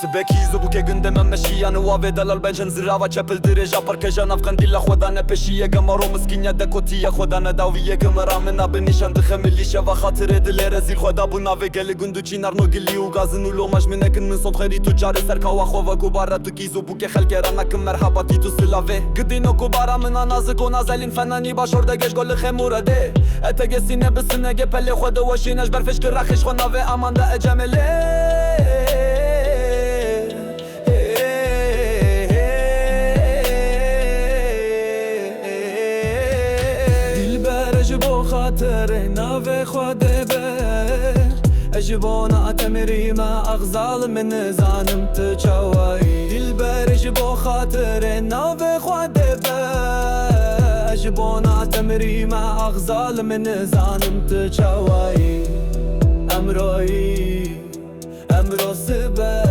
سبكيزو بوكي قندم مشي انا وافي دلال بنجن زراوة چپل درجا پرکجا نفقن دیل خدا نپشیه گمارو مسکینیا دکوتیه خدا نداویه گمرا منا بنشان دخملیشه و خاطر دل رزیل خدا بو ناوی گل گندو چینار نو گلی و گازن و لوماش منکن من صوت خیری تو جار سرکا و خواه کوبارا تو گیزو بوکي خلق رانکم مرحباتی تو سلاوه قدینو کوبارا منا نازک و نازلین فنانی باش اردگش گل خموره ده اتگه سینه بسنگه پلی خود وشینش برفش که رخش خو ناوه امان ده اجمله خاطر ناوي خواده بر اجبونا تمري ما اغزال من زانم تشواي دلبر اجبو خاطر ناوي خواده بر اجبونا تمري ما اغزال من زانم تشواي امروي امرو سبا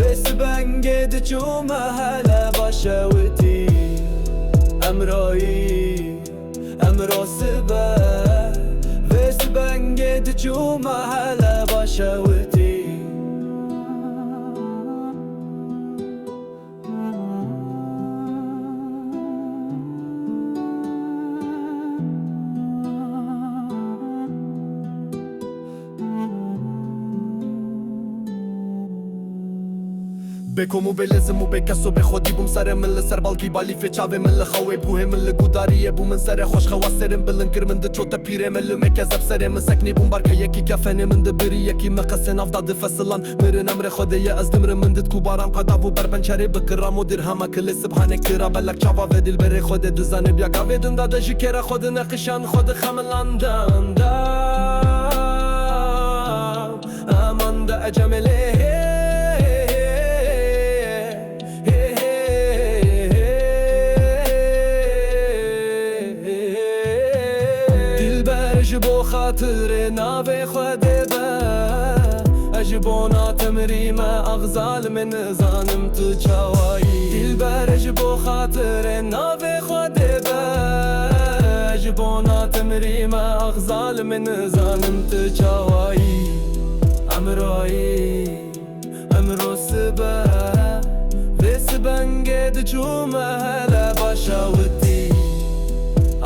وسبن قد چوم هلا باشوتي امروي امرو سبا وسبن قد چوم هلا باشوتي بكم وبلازم وبكسو بخودي بوم سر من سر بالكي بالي في چاوي من خوي بوه من گوداريه بو من سر خوش خواسرم بلنكر من د چوتا پيره من مكزب سر من سكني بوم باركه يكي كفن من د بري يكي مقسن افضاد فصلان مرن امر خديه از دمر من د كوبارام قدا بو بربنچري بكرام و درهم كل سبحانك ترا بلك چاوا ودل بر خود دزانه بیا گاودن داد جكره خود نقشان خود خملاندان دا امان دا اجمله اجبو خاطر ناوي خواده با اجبونا تمري ما اغزال من زانم تشواي دلبر اجبو خاطر ناوي خواده با اجبونا تمري ما اغزال من زانم تشواي امروي امرو سبا وسبن قد چوم هلا باشوتي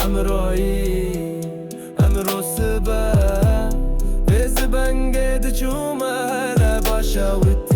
امروي امرو سبا وزبن قد چوم هلا باشوتي